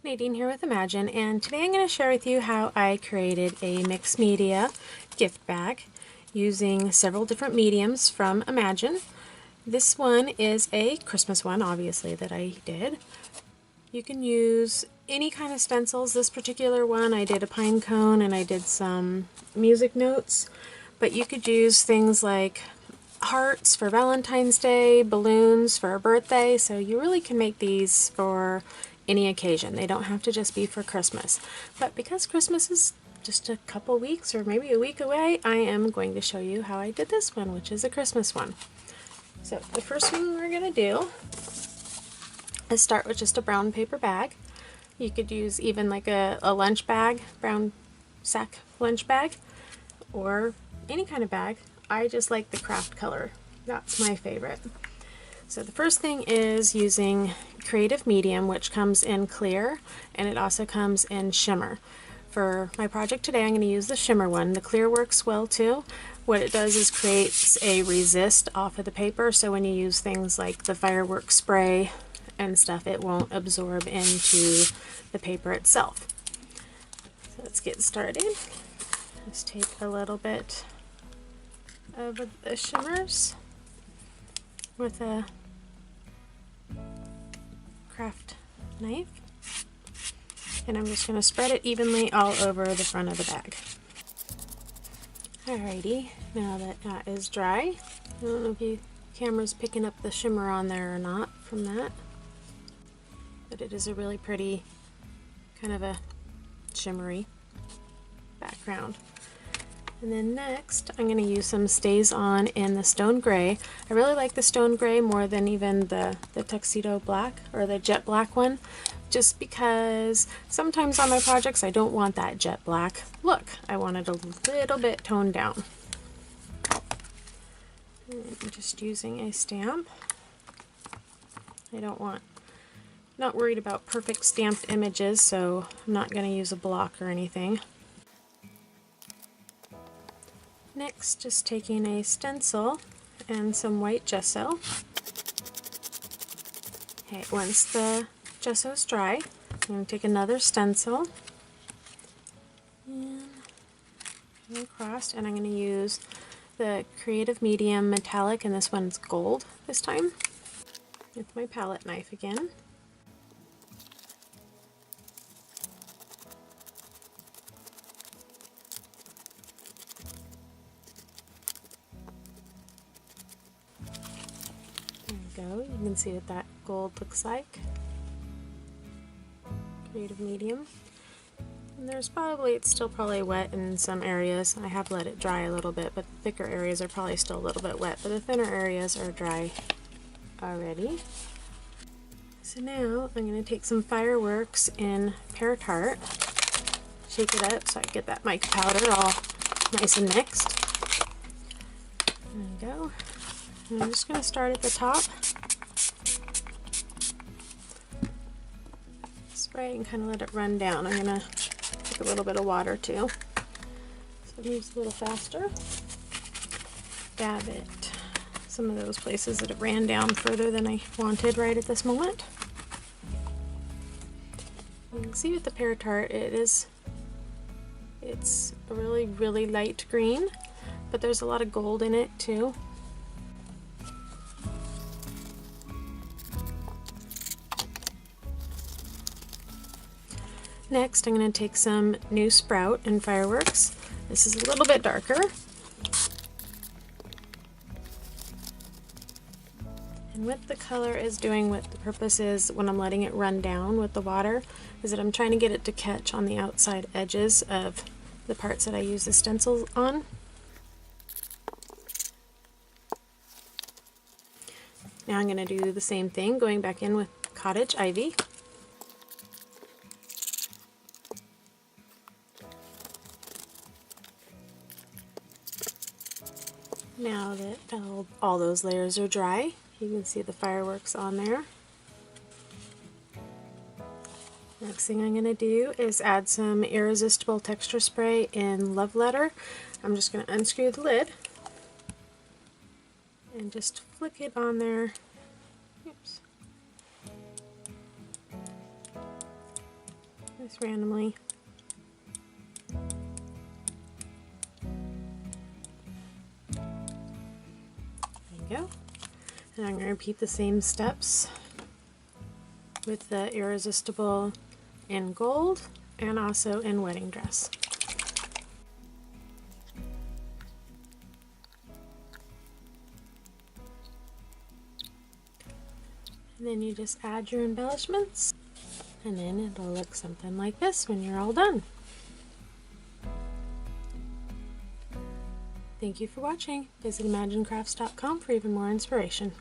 Nadine here with Imagine, and today I'm going to share with you how I created a mixed media gift bag using several different mediums from Imagine. This one is a Christmas one, obviously, that I did. You can use any kind of stencils. This particular one I did a pine cone and I did some music notes, but you could use things like hearts for Valentine's Day, balloons for a birthday, so you really can make these for any occasion. They don't have to just be for Christmas. But because Christmas is just a couple weeks or maybe a week away, I am going to show you how I did this one, which is a Christmas one. So the first thing we're going to do is start with just a brown paper bag. You could use even like a lunch bag, brown sack lunch bag, or any kind of bag. I just like the craft color. That's my favorite. So the first thing is using Creative Medium, which comes in clear, and it also comes in shimmer. For my project today, I'm going to use the shimmer one. The clear works well too. What it does is creates a resist off of the paper, so when you use things like the fireworks spray and stuff, it won't absorb into the paper itself. So let's get started. Let's take a little bit of the shimmers with a craft knife, and I'm just going to spread it evenly all over the front of the bag. Alrighty, now that that is dry, I don't know if the camera's picking up the shimmer on there or not from that, but it is a really pretty kind of a shimmery background. And then next, I'm going to use some Stays On in the Stone Gray. I really like the Stone Gray more than even the Tuxedo Black or the Jet Black one, just because sometimes on my projects I don't want that jet black look. I want it a little bit toned down. And I'm just using a stamp. Not worried about perfect stamped images, so I'm not going to use a block or anything. Next, just taking a stencil and some white gesso. Okay, once the gesso is dry, I'm going to take another stencil and go across, and I'm going to use the Creative Medium Metallic, and this one's gold this time, with my palette knife again. Go. You can see what that gold looks like. Creative Medium. And it's still probably wet in some areas. I have let it dry a little bit, but the thicker areas are probably still a little bit wet, but the thinner areas are dry already. So now I'm going to take some Fireworks in Pear Tart, shake it up so I get that mica powder all nice and mixed. There we go. And I'm just going to start at the top, spray and kind of let it run down. I'm going to take a little bit of water too, so it moves a little faster. Dab it some of those places that it ran down further than I wanted right at this moment. You can see with the Pear Tart, it's a really, really light green, but there's a lot of gold in it too. Next, I'm going to take some New Sprout and Fireworks. This is a little bit darker. And what the color is doing, what the purpose is when I'm letting it run down with the water, is that I'm trying to get it to catch on the outside edges of the parts that I use the stencils on. Now I'm going to do the same thing, going back in with Cottage Ivy. Now that all those layers are dry, you can see the fireworks on there. Next thing I'm going to do is add some Irresistible Texture Spray in Love Letter. I'm just going to unscrew the lid and just flick it on there. Oops. just randomly. There you go. And I'm going to repeat the same steps with the Irresistible in gold and also in wedding dress. And then you just add your embellishments, and then it'll look something like this when you're all done. Thank you for watching. Visit ImagineCrafts.com for even more inspiration.